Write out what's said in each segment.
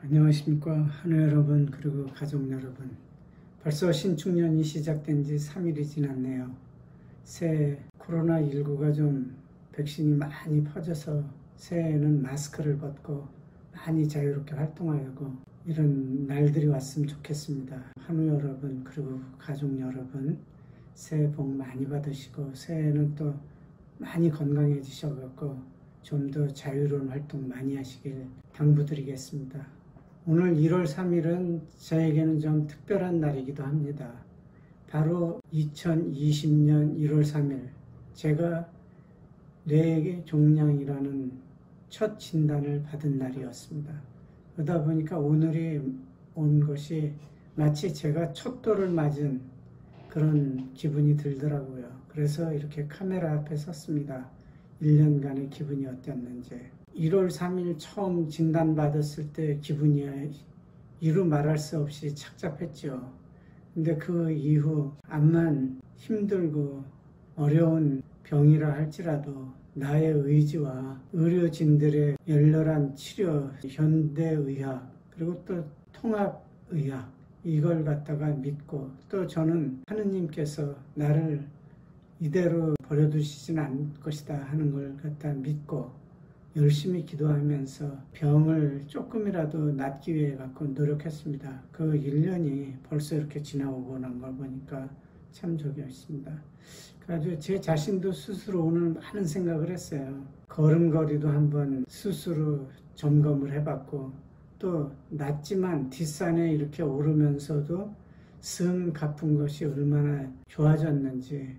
안녕하십니까 한우 여러분, 그리고 가족 여러분. 벌써 신축년이 시작된 지 3일이 지났네요. 새해 코로나19가 좀 백신이 많이 퍼져서 새해에는 마스크를 벗고 많이 자유롭게 활동하려고 이런 날들이 왔으면 좋겠습니다. 한우 여러분, 그리고 가족 여러분, 새해 복 많이 받으시고 새해에는 또 많이 건강해지셔서 좀 더 자유로운 활동 많이 하시길 당부드리겠습니다. 오늘 1월 3일은 저에게는 좀 특별한 날이기도 합니다. 바로 2020년 1월 3일 제가 뇌종양이라는 첫 진단을 받은 날이었습니다. 그러다 보니까 오늘이 온 것이 마치 제가 촛돌을 맞은 그런 기분이 들더라고요. 그래서 이렇게 카메라 앞에 섰습니다. 1년간의 기분이 어땠는지. 1월 3일 처음 진단받았을 때 기분이 이루 말할 수 없이 착잡했죠. 근데 그 이후 암만 힘들고 어려운 병이라 할지라도 나의 의지와 의료진들의 열렬한 치료, 현대의학, 그리고 또 통합의학, 이걸 갖다가 믿고, 또 저는 하느님께서 나를 이대로 버려두시진 않을 것이다 하는 걸 갖다 믿고 열심히 기도하면서 병을 조금이라도 낫기 위해 갖고 노력했습니다. 그 1년이 벌써 이렇게 지나오고 난 걸 보니까 참 적이었습니다. 그래서 제 자신도 스스로 오늘 많은 생각을 했어요. 걸음걸이도 한번 스스로 점검을 해봤고, 또 낮지만 뒷산에 이렇게 오르면서도 숨 가쁜 것이 얼마나 좋아졌는지,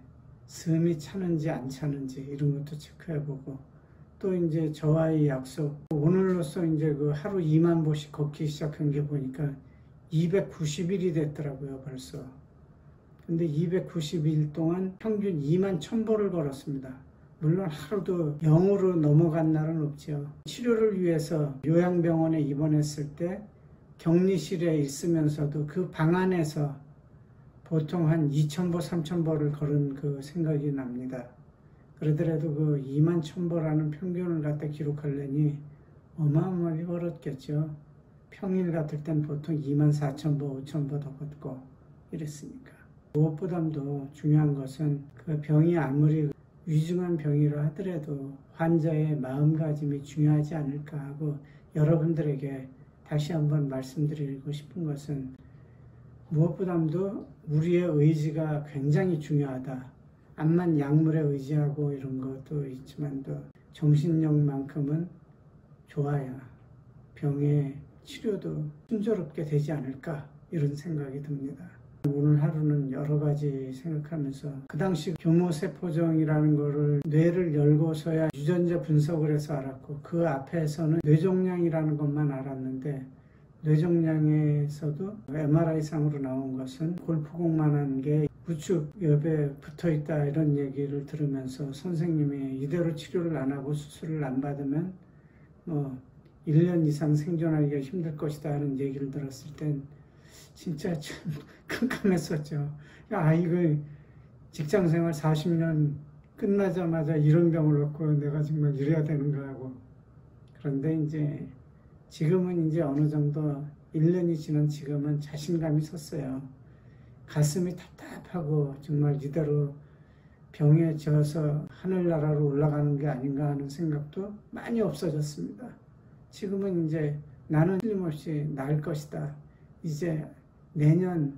숨이 차는지 안 차는지 이런 것도 체크해보고, 또 이제 저와의 약속, 오늘로써 이제 그 하루 2만 보씩 걷기 시작한 게 보니까 290일이 됐더라고요, 벌써. 근데 290일 동안 평균 2만 1000보를 걸었습니다. 물론 하루도 0으로 넘어간 날은 없죠. 치료를 위해서 요양병원에 입원했을 때 격리실에 있으면서도 그 방 안에서 보통 한 2000보, 3000보를 걸은 그 생각이 납니다. 그러더라도 그 2만 1000보라는 평균을 갖다 기록하려니 어마어마하게 걸었겠죠. 평일 같을 땐 보통 2만 4000보, 5000보 더 걷고 이랬으니까. 무엇보다도 중요한 것은 그 병이 아무리 위중한 병이라 하더라도 환자의 마음가짐이 중요하지 않을까 하고, 여러분들에게 다시 한번 말씀드리고 싶은 것은 무엇보다도 우리의 의지가 굉장히 중요하다. 암만 약물에 의지하고 이런 것도 있지만 또 정신력만큼은 좋아야 병의 치료도 순조롭게 되지 않을까, 이런 생각이 듭니다. 오늘 하루는 여러 가지 생각하면서, 그 당시 교모세포정이라는 거를 뇌를 열고서야 유전자 분석을 해서 알았고, 그 앞에서는 뇌종양이라는 것만 알았는데, 뇌종양에서도 MRI상으로 나온 것은 골프공만한 게 우측 옆에 붙어있다, 이런 얘기를 들으면서 선생님이 이대로 치료를 안 하고 수술을 안 받으면 1년 이상 생존하기가 힘들 것이다 하는 얘기를 들었을 땐 진짜 참 깜깜했었죠. 이거 직장생활 40년 끝나자마자 이런 병을 얻고 내가 정말 이래야 되는가 하고. 그런데 이제 지금은 이제 어느 정도 1년이 지난 지금은 자신감이 섰어요. 가슴이 답답하고 정말 이대로 병에 져서 하늘나라로 올라가는 게 아닌가 하는 생각도 많이 없어졌습니다. 지금은 이제 나는 틀림없이 나을 것이다. 이제 내년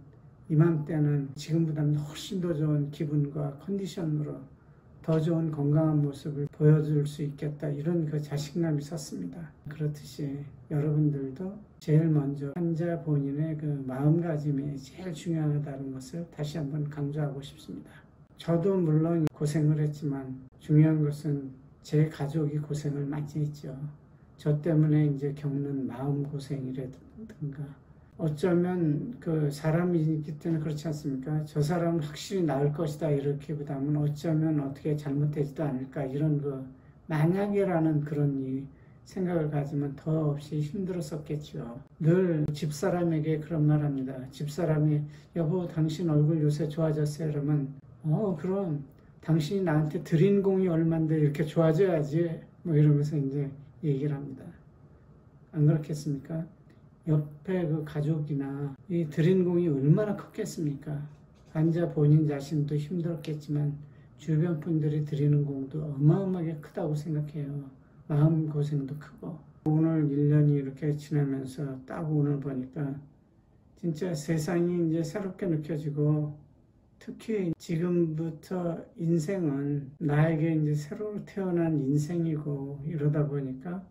이맘때는 지금보다는 훨씬 더 좋은 기분과 컨디션으로 더 좋은 건강한 모습을 보여줄 수 있겠다, 이런 그 자신감이 섰습니다. 그렇듯이 여러분들도 제일 먼저 환자 본인의 그 마음가짐이 제일 중요하다는 것을 다시 한번 강조하고 싶습니다. 저도 물론 고생을 했지만 중요한 것은 제 가족이 고생을 많이 했죠. 저 때문에 이제 겪는 마음고생이라든가, 어쩌면 그 사람이기 때문에 그렇지 않습니까? 저 사람은 확실히 나을 것이다 이렇게보다는 어쩌면 어떻게 잘못되지도 않을까, 이런 그 만약이라는 그런 생각을 가지면 더 없이 힘들었었겠죠. 늘 집사람에게 그런 말 합니다. 집사람이 여보 당신 얼굴 요새 좋아졌어요? 그러면 그럼 당신이 나한테 드린 공이 얼만데 이렇게 좋아져야지, 이러면서 이제 얘기를 합니다. 안 그렇겠습니까? 옆에 그 가족이나 이 드린 공이 얼마나 컸겠습니까? 환자 본인 자신도 힘들었겠지만 주변 분들이 드리는 공도 어마어마하게 크다고 생각해요. 마음고생도 크고. 오늘 1년이 이렇게 지나면서 딱 오늘 보니까 진짜 세상이 이제 새롭게 느껴지고, 특히 지금부터 인생은 나에게 이제 새로 태어난 인생이고, 이러다 보니까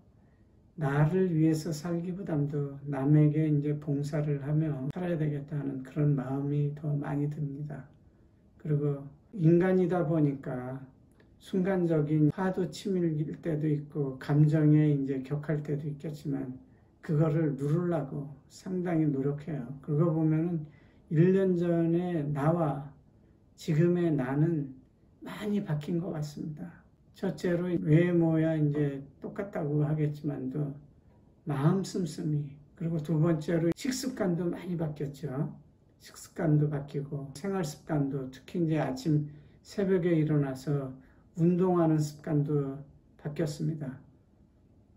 나를 위해서 살기보담도 남에게 이제 봉사를 하며 살아야 되겠다는 그런 마음이 더 많이 듭니다. 그리고 인간이다 보니까 순간적인 화도 치밀길 때도 있고 감정에 이제 격할 때도 있겠지만 그거를 누르려고 상당히 노력해요. 그거 보면은 1년 전에 나와 지금의 나는 많이 바뀐 것 같습니다. 첫째로 외모야 이제 똑같다고 하겠지만도 마음 씀씀이, 그리고 두 번째로 식습관도 많이 바뀌었죠. 식습관도 바뀌고 생활 습관도, 특히 이제 아침 새벽에 일어나서 운동하는 습관도 바뀌었습니다.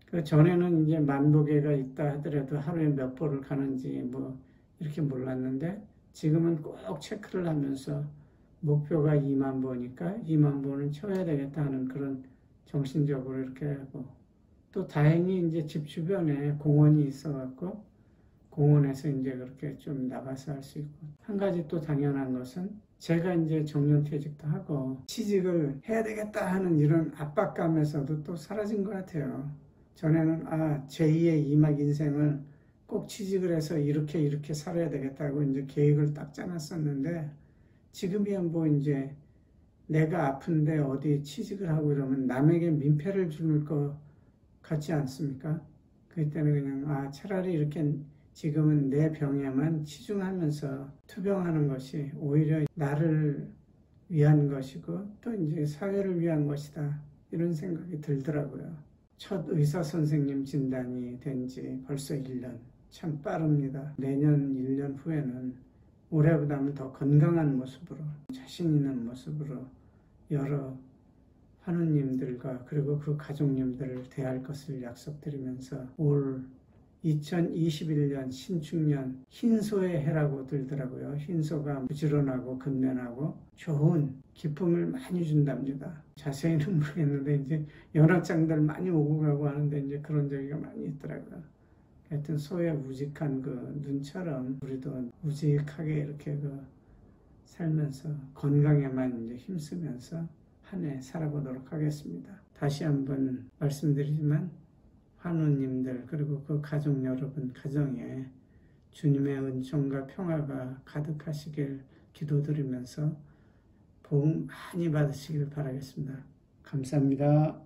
그 전에는 이제 10,000보계가 있다 하더라도 하루에 몇 보를 가는지 뭐 이렇게 몰랐는데 지금은 꼭 체크를 하면서 목표가 20,000보니까 20,000보는 쳐야 되겠다 하는 그런 정신적으로 이렇게 하고, 또 다행히 이제 집 주변에 공원이 있어갖고 공원에서 이제 그렇게 좀 나가서 할 수 있고, 한 가지 또 당연한 것은 제가 이제 정년퇴직도 하고 취직을 해야 되겠다 하는 이런 압박감에서도 또 사라진 것 같아요. 전에는 제2의 이막 인생을 꼭 취직을 해서 이렇게 살아야 되겠다고 이제 계획을 딱 짜놨었는데, 지금이야 뭐 이제 내가 아픈데 어디 취직을 하고 이러면 남에게 민폐를 주는 것 같지 않습니까? 그때는 그냥 차라리 이렇게 지금은 내 병에만 치중하면서 투병하는 것이 오히려 나를 위한 것이고 또 이제 사회를 위한 것이다, 이런 생각이 들더라고요. 첫 의사 선생님 진단이 된 지 벌써 1년, 참 빠릅니다. 내년 1년 후에는 올해보다는 더 건강한 모습으로, 자신 있는 모습으로 여러 환우님들과 그리고 그 가족님들을 대할 것을 약속드리면서 올 2021년 신축년 흰소의 해라고 들더라고요. 흰소가 부지런하고 근면하고 좋은 기쁨을 많이 준답니다. 자세히는 모르겠는데 이제 연합장들 많이 오고 가고 하는데 이제 그런 저기가 많이 있더라고요. 하여튼 소의 우직한 그 눈처럼 우리도 우직하게 이렇게 살면서 건강에만 이제 힘쓰면서 한 해 살아보도록 하겠습니다. 다시 한번 말씀드리지만 환우님들 그리고 그 가족 여러분 가정에 주님의 은총과 평화가 가득하시길 기도드리면서 복 많이 받으시길 바라겠습니다. 감사합니다.